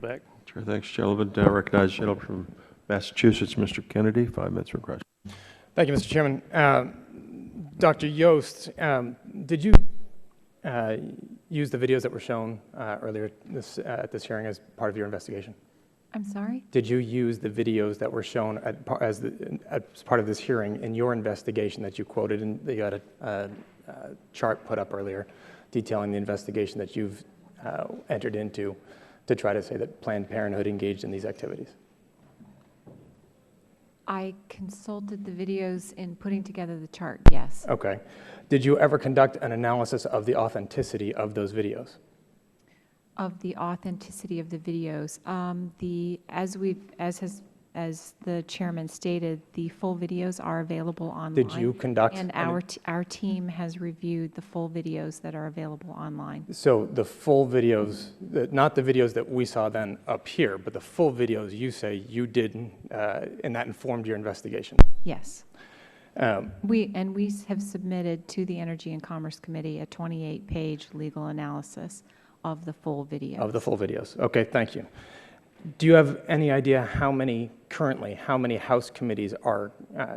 Back. Sure, thanks, gentlemen. Now recognize the gentleman from Massachusetts, Mr. Kennedy. 5 minutes for question. Thank you, Mr. Chairman. Dr. Yost, did you use the videos that were shown earlier at this hearing as part of your investigation? I'm sorry? Did you use the videos that were shown as part of this hearing in your investigation that you quoted, and you had a chart put up earlier detailing the investigation that you've entered into to try to say that Planned Parenthood engaged in these activities? I consulted the videos in putting together the chart, yes. Okay. Did you ever conduct an analysis of the authenticity of those videos? Of the authenticity of the videos, as the chairman stated, the full videos are available online. Did you conduct? And our team has reviewed the full videos that are available online. So the full videos, not the videos that we saw then up here, but the full videos you say you did, and that informed your investigation? Yes. We have submitted to the Energy and Commerce Committee a 28-page legal analysis of the full videos. Of the full videos. Okay, thank you. Do you have any idea how many House committees are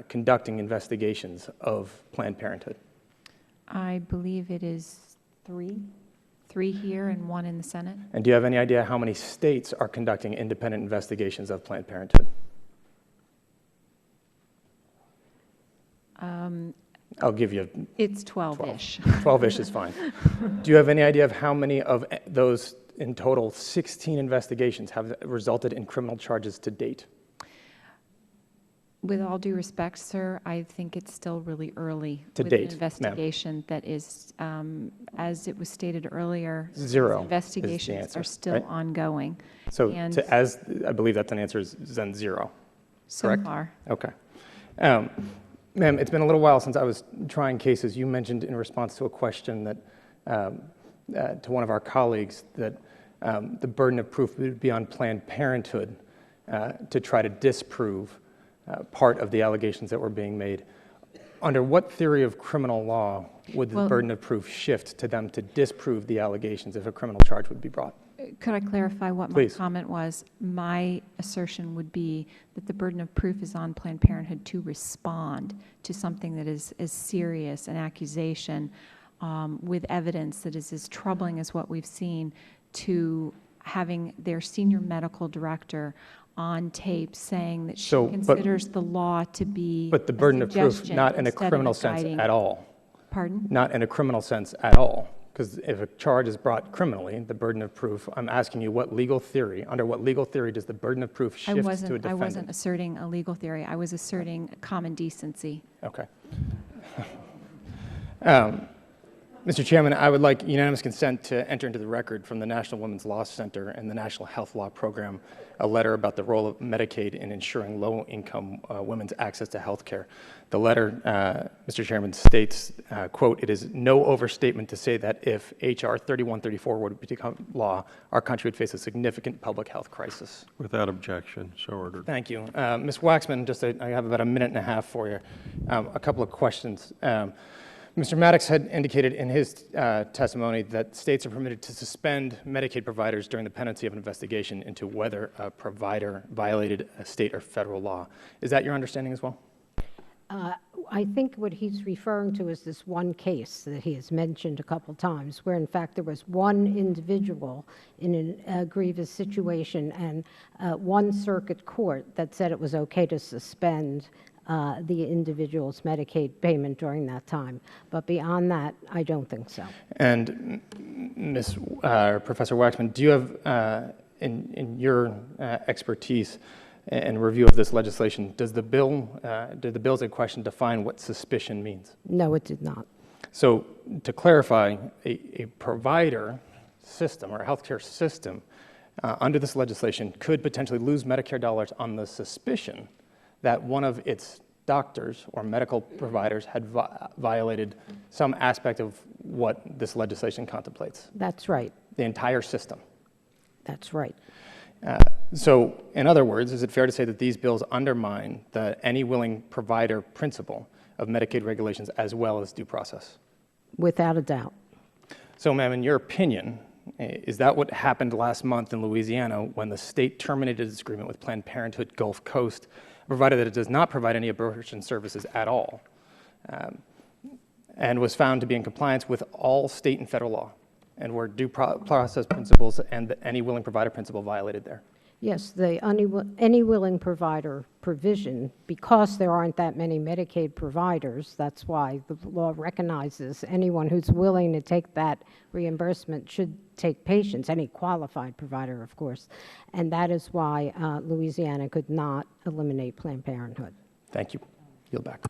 conducting investigations of Planned Parenthood? I believe it is three here and one in the Senate. And do you have any idea how many states are conducting independent investigations of Planned Parenthood? I'll give you It's 12-ish. 12-ish is fine. Do you have any idea of how many of those, in total, 16 investigations have resulted in criminal charges to date? With all due respect, sir, I think it's still really early To with date, an investigation that is, as it was stated earlier, Zero investigations is the answer, are still right? ongoing. So, And as I believe that's an answer, is then zero. so correct? far. Okay. Ma'am, it's been a little while since I was trying cases. You mentioned in response to a question that to one of our colleagues that the burden of proof would be on Planned Parenthood to try to disprove part of the allegations that were being made. Under what theory of criminal law would the burden of proof shift to them to disprove the allegations if a criminal charge would be brought? Could I clarify what Please. my comment was? My assertion would be that the burden of proof is on Planned Parenthood to respond to something that is as serious an accusation with evidence that is as troubling as what we've seen, to having their senior medical director on tape saying that she considers the law to be But the burden of proof, not in a criminal sense at all. Pardon? Not in a criminal sense at all. Because if a charge is brought criminally, the burden of proof, I'm asking you what legal theory, under what legal theory does the burden of proof shift to a defendant? I wasn't asserting a legal theory. I was asserting common decency. Okay. Mr. Chairman, I would like unanimous consent to enter into the record from the National Women's Law Center and the National Health Law Program a letter about the role of Medicaid in ensuring low-income women's access to health care. The letter, Mr. Chairman, states, quote, "It is no overstatement to say that if H.R. 3134 were to become law, our country would face a significant public health crisis." Without objection, so ordered. Thank you. Ms. Waxman, I have about a minute and a half for you. A couple of questions. Mr. Maddox had indicated in his testimony that states are permitted to suspend Medicaid providers during the pendency of an investigation into whether a provider violated a state or federal law. Is that your understanding as well? I think what he's referring to is this one case that he has mentioned a couple times, where in fact there was one individual in a grievous situation and one circuit court that said it was okay to suspend the individual's Medicaid payment during that time. But beyond that, I don't think so. And Professor Waxman, do you have, in your expertise and review of this legislation, did the bills in question define what suspicion means? No, it did not. So to clarify, a provider system or a healthcare system under this legislation could potentially lose Medicare dollars on the suspicion that one of its doctors or medical providers had violated some aspect of what this legislation contemplates. That's right. The entire system. That's right. So, in other words, is it fair to say that these bills undermine the any willing provider principle of Medicaid regulations as well as due process? Without a doubt. So, ma'am, in your opinion, Is that what happened last month in Louisiana when the state terminated its agreement with Planned Parenthood Gulf Coast, provided that it does not provide any abortion services at all, and was found to be in compliance with all state and federal law, and were due process principles and any willing provider principle violated there? Yes, the any willing provider provision, because there aren't that many Medicaid providers, that's why the law recognizes anyone who's willing to take that reimbursement should take patients, any qualified provider, of course. And that is why Louisiana could not eliminate Planned Parenthood. Thank you. Yield back.